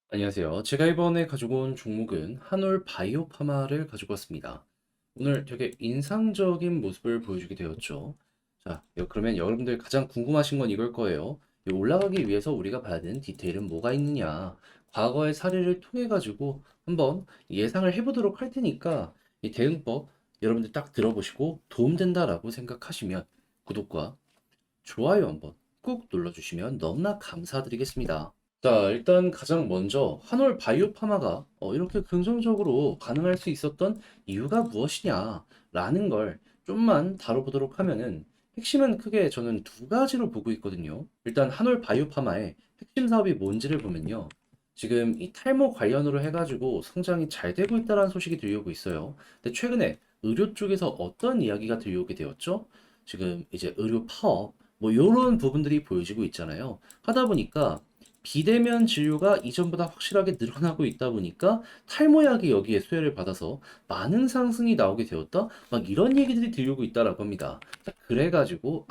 안녕하세요. 제가 이번에 가지고 온 종목은 한올 바이오파마를 가지고 왔습니다. 오늘 되게 인상적인 모습을 보여주게 되었죠. 자, 그러면 여러분들 가장 궁금하신 건 이걸 거예요. 이 올라가기 위해서 우리가 봐야 되는 디테일은 뭐가 있느냐? 과거의 사례를 통해 가지고 한번 예상을 해보도록 할 테니까 이 대응법 여러분들 딱 들어보시고 도움된다라고 생각하시면 구독과 좋아요 한번 꾹 눌러주시면 너무나 감사드리겠습니다. 자, 일단 가장 먼저 한올 바이오파마가 이렇게 긍정적으로 반응할 수 있었던 이유가 무엇이냐라는 걸 좀만 다뤄보도록 하면은 핵심은 크게 저는 두 가지로 보고 있거든요. 일단 한올 바이오파마의 핵심 사업이 뭔지를 보면요. 지금 이 탈모 관련으로 해가지고 성장이 잘 되고 있다는 소식이 들려오고 있어요. 근데 최근에 의료 쪽에서 어떤 이야기가 들려오게 되었죠? 지금 이제 의료 파업, 뭐 이런 부분들이 보여지고 있잖아요. 하다 보니까 비대면 진료가 이전보다 확실하게 늘어나고 있다 보니까 탈모약이 여기에 수혜를 받아서 많은 상승이 나오게 되었다. 막 이런 얘기들이 들리고 있다라고 합니다. 자, 그래가지고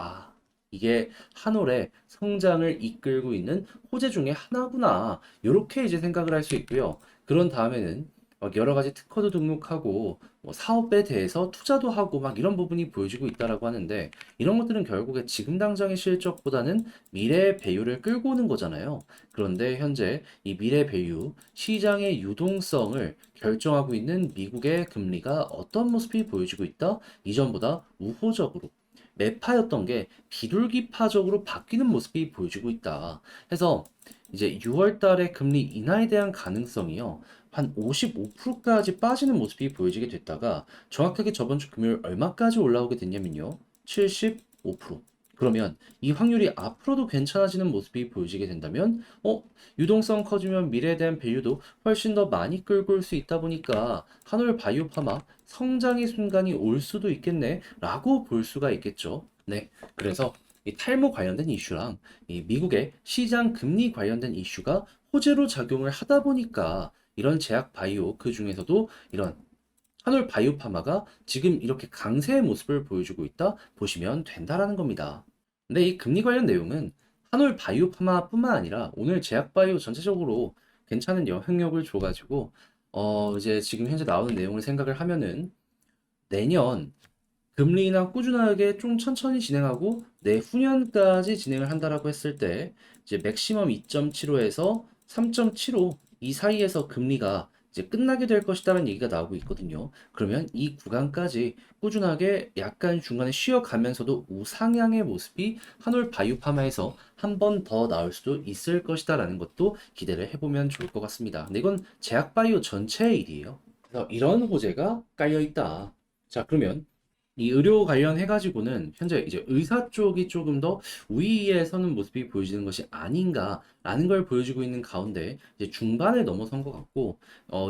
이게 한올의 성장을 이끌고 있는 호재 중에 하나구나. 이렇게 이제 생각을 할 수 있고요. 그런 다음에는 막 여러 가지 특허도 등록하고 뭐 사업에 대해서 투자도 하고 막 이런 부분이 보여지고 있다라고 하는데 이런 것들은 결국에 지금 당장의 실적보다는 미래의 배율을 끌고 오는 거잖아요. 그런데 현재 이 미래 배유 시장의 유동성을 결정하고 있는 미국의 금리가 어떤 모습이 보여지고 있다? 이전보다 우호적으로 매파였던 게 비둘기파적으로 바뀌는 모습이 보여지고 있다. 해서 이제 6월 달에 금리 인하에 대한 가능성이요. 한 55%까지 빠지는 모습이 보여지게 됐다가 정확하게 저번 주 금요일 얼마까지 올라오게 됐냐면요. 75%. 그러면 이 확률이 앞으로도 괜찮아지는 모습이 보여지게 된다면, 유동성 커지면 미래에 대한 밸류도 훨씬 더 많이 끌고 올 수 있다 보니까 한올 바이오파마 성장의 순간이 올 수도 있겠네 라고 볼 수가 있겠죠. 네. 그래서 이 탈모 관련된 이슈랑 이 미국의 시장 금리 관련된 이슈가 호재로 작용을 하다 보니까 이런 제약 바이오 그 중에서도 이런 한올 바이오파마가 지금 이렇게 강세의 모습을 보여주고 있다 보시면 된다라는 겁니다. 근데 이 금리 관련 내용은 한올 바이오파마뿐만 아니라 오늘 제약 바이오 전체적으로 괜찮은 영향력을 줘가지고 이제 지금 현재 나오는 내용을 생각을 하면은 내년 금리 인하 꾸준하게 좀 천천히 진행하고 내후년까지 진행을 한다라고 했을 때 이제 맥시멈 2.75에서 3.75 이 사이에서 금리가 이제 끝나게 될 것이다라는 얘기가 나오고 있거든요. 그러면 이 구간까지 꾸준하게 약간 중간에 쉬어가면서도 우상향의 모습이 한올 바이오파마에서 한 번 더 나올 수도 있을 것이다라는 것도 기대를 해보면 좋을 것 같습니다. 근데 이건 제약 바이오 전체의 일이에요. 그래서 이런 호재가 깔려 있다. 자, 그러면 이 의료 관련해가지고는 현재 이제 의사 쪽이 조금 더 우위에 서는 모습이 보여지는 것이 아닌가라는 걸 보여주고 있는 가운데 이제 중반을 넘어선 것 같고,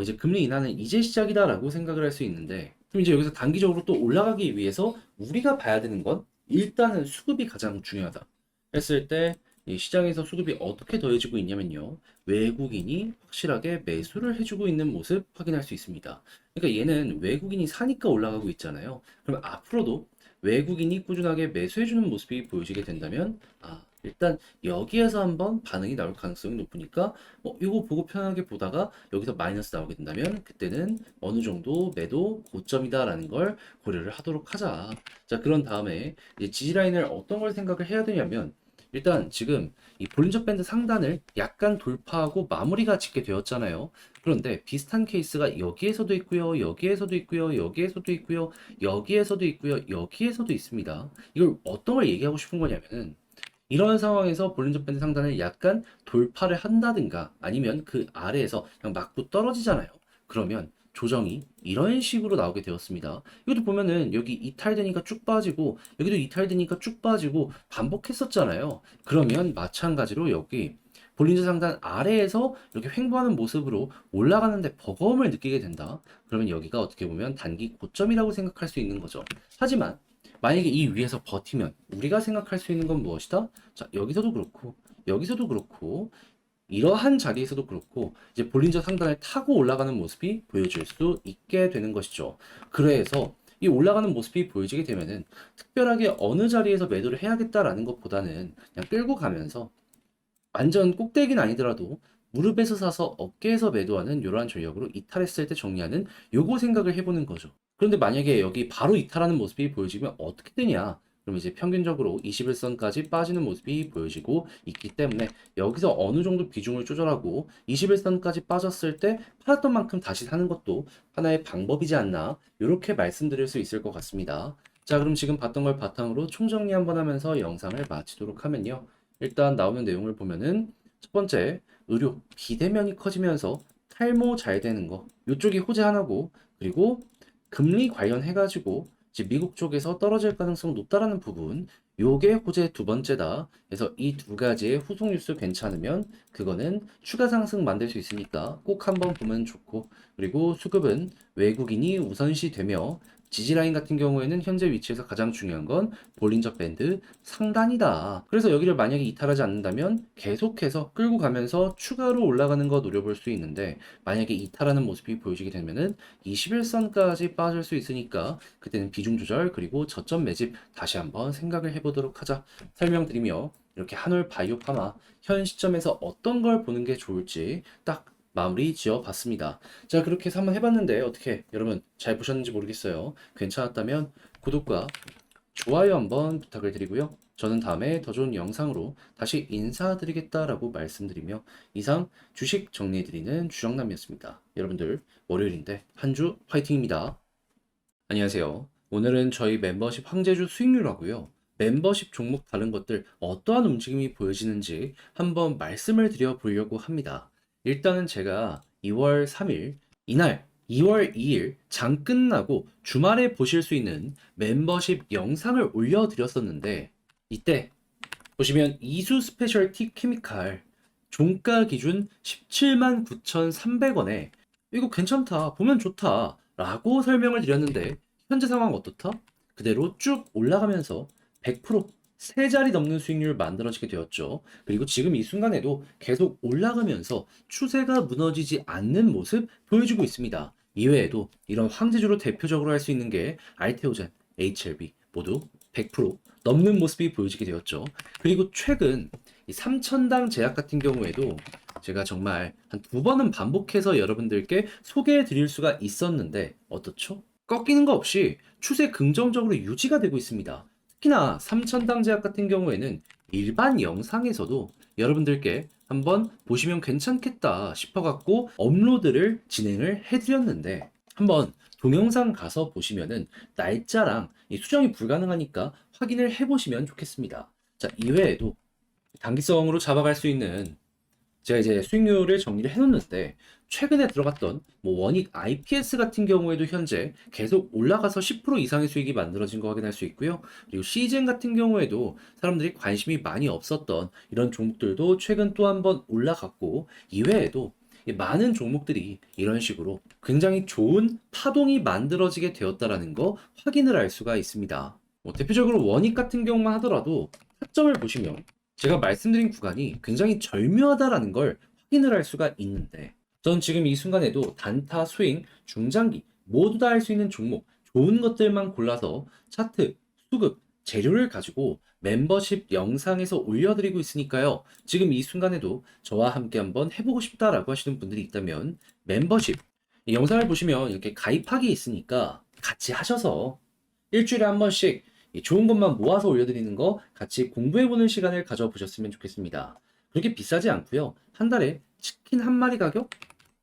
이제 금리 인하는 이제 시작이다라고 생각을 할 수 있는데, 그럼 이제 여기서 단기적으로 또 올라가기 위해서 우리가 봐야 되는 건 일단은 수급이 가장 중요하다. 했을 때 이 시장에서 수급이 어떻게 더해지고 있냐면요. 외국인이 확실하게 매수를 해주고 있는 모습 확인할 수 있습니다. 그러니까 얘는 외국인이 사니까 올라가고 있잖아요. 그럼 앞으로도 외국인이 꾸준하게 매수해주는 모습이 보여지게 된다면, 일단 여기에서 한번 반응이 나올 가능성이 높으니까, 이거 보고 편하게 보다가 여기서 마이너스 나오게 된다면, 그때는 어느 정도 매도 고점이다라는 걸 고려를 하도록 하자. 자, 그런 다음에 이제 지지라인을 어떤 걸 생각을 해야 되냐면, 일단 지금 이 볼린저 밴드 상단을 약간 돌파하고 마무리가 짓게 되었잖아요. 그런데 비슷한 케이스가 여기에서도 있고요, 여기에서도 있고요, 여기에서도 있고요, 여기에서도 있고요, 여기에서도 있습니다. 이걸 어떤 걸 얘기하고 싶은 거냐면은 이런 상황에서 볼린저 밴드 상단을 약간 돌파를 한다든가 아니면 그 아래에서 그냥 맞고 떨어지잖아요. 그러면 조정이 이런 식으로 나오게 되었습니다. 이것도 보면은 여기 이탈되니까 쭉 빠지고 여기도 이탈되니까 쭉 빠지고 반복했었잖아요. 그러면 마찬가지로 여기 볼린저 상단 아래에서 이렇게 횡보하는 모습으로 올라가는데 버거움을 느끼게 된다. 그러면 여기가 어떻게 보면 단기 고점이라고 생각할 수 있는 거죠. 하지만 만약에 이 위에서 버티면 우리가 생각할 수 있는 건 무엇이다? 자, 여기서도 그렇고 여기서도 그렇고 이러한 자리에서도 그렇고 이제 볼린저 상단을 타고 올라가는 모습이 보여질 수 있게 되는 것이죠. 그래서 이 올라가는 모습이 보여지게 되면은 특별하게 어느 자리에서 매도를 해야겠다라는 것보다는 그냥 끌고 가면서 완전 꼭대기는 아니더라도 무릎에서 사서 어깨에서 매도하는 이러한 전략으로 이탈했을 때 정리하는 요거 생각을 해보는 거죠. 그런데 만약에 여기 바로 이탈하는 모습이 보여지면 어떻게 되냐? 그럼 이제 평균적으로 21선까지 빠지는 모습이 보여지고 있기 때문에 여기서 어느 정도 비중을 조절하고 21선까지 빠졌을 때 팔았던 만큼 다시 사는 것도 하나의 방법이지 않나 이렇게 말씀드릴 수 있을 것 같습니다. 자, 그럼 지금 봤던 걸 바탕으로 총정리 한번 하면서 영상을 마치도록 하면요. 일단 나오는 내용을 보면은 첫 번째, 의료 비대면이 커지면서 탈모 잘 되는 거 이쪽이 호재 하나고, 그리고 금리 관련해가지고 이제 미국 쪽에서 떨어질 가능성 높다라는 부분, 요게 호재 두 번째다. 그래서 이 두 가지의 후속 뉴스 괜찮으면 그거는 추가 상승 만들 수 있으니까 꼭 한번 보면 좋고, 그리고 수급은 외국인이 우선시 되며 지지라인 같은 경우에는 현재 위치에서 가장 중요한 건 볼린저 밴드 상단이다. 그래서 여기를 만약에 이탈하지 않는다면 계속해서 끌고 가면서 추가로 올라가는 거 노려볼 수 있는데, 만약에 이탈하는 모습이 보여지게 되면은 21선까지 빠질 수 있으니까 그때는 비중 조절 그리고 저점 매집 다시 한번 생각을 해보도록 하자 설명드리며, 이렇게 한올 바이오 파마 현 시점에서 어떤 걸 보는 게 좋을지 딱 마무리 지어 봤습니다. 자, 그렇게 해서 한번 해봤는데 어떻게 여러분 잘 보셨는지 모르겠어요. 괜찮았다면 구독과 좋아요 한번 부탁을 드리고요. 저는 다음에 더 좋은 영상으로 다시 인사드리겠다라고 말씀드리며 이상 주식 정리해드리는 주정남이었습니다. 여러분들 월요일인데 한 주 화이팅입니다. 안녕하세요. 오늘은 저희 멤버십 황제주 수익률하고요. 멤버십 종목 다른 것들 어떠한 움직임이 보여지는지 한번 말씀을 드려 보려고 합니다. 일단은 제가 2월 3일 이날 2월 2일 장 끝나고 주말에 보실 수 있는 멤버십 영상을 올려드렸었는데, 이때 보시면 이수 스페셜티 케미칼 종가 기준 17만 9,300원에 이거 괜찮다, 보면 좋다 라고 설명을 드렸는데 현재 상황 어떻다? 그대로 쭉 올라가면서 100% 세 자리 넘는 수익률 만들어지게 되었죠. 그리고 지금 이 순간에도 계속 올라가면서 추세가 무너지지 않는 모습 보여주고 있습니다. 이외에도 이런 황제주로 대표적으로 할 수 있는 게 알테오젠, HLB 모두 100% 넘는 모습이 보여지게 되었죠. 그리고 최근 이 3천당 제약 같은 경우에도 제가 정말 한 두 번은 반복해서 여러분들께 소개해 드릴 수가 있었는데 어떻죠? 꺾이는 거 없이 추세 긍정적으로 유지가 되고 있습니다. 특히나 3천당 제약 같은 경우에는 일반 영상에서도 여러분들께 한번 보시면 괜찮겠다 싶어갖고 업로드를 진행을 해드렸는데, 한번 동영상 가서 보시면은 날짜랑 이 수정이 불가능하니까 확인을 해보시면 좋겠습니다. 자, 이외에도 단기성으로 잡아갈 수 있는 제가 이제 수익률을 정리를 해놓는데, 최근에 들어갔던 뭐 원익 IPS 같은 경우에도 현재 계속 올라가서 10% 이상의 수익이 만들어진 거 확인할 수 있고요. 그리고 시즌 같은 경우에도 사람들이 관심이 많이 없었던 이런 종목들도 최근 또 한 번 올라갔고, 이외에도 이 많은 종목들이 이런 식으로 굉장히 좋은 파동이 만들어지게 되었다라는 거 확인을 할 수가 있습니다. 대표적으로 원익 같은 경우만 하더라도 타점을 보시면 제가 말씀드린 구간이 굉장히 절묘하다라는 걸 확인을 할 수가 있는데, 전 지금 이 순간에도 단타, 스윙, 중장기 모두 다 할 수 있는 종목, 좋은 것들만 골라서 차트, 수급, 재료를 가지고 멤버십 영상에서 올려드리고 있으니까요. 지금 이 순간에도 저와 함께 한번 해보고 싶다라고 하시는 분들이 있다면 멤버십 이 영상을 보시면 이렇게 가입하기 있으니까 같이 하셔서 일주일에 한 번씩 이 좋은 것만 모아서 올려드리는 거 같이 공부해보는 시간을 가져보셨으면 좋겠습니다. 그렇게 비싸지 않고요. 한 달에 치킨 한 마리 가격?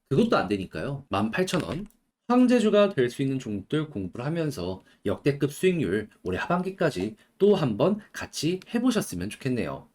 그것도 안 되니까요. 18,000원. 황제주가 될 수 있는 종목들 공부를 하면서 역대급 수익률 올해 하반기까지 또 한번 같이 해보셨으면 좋겠네요.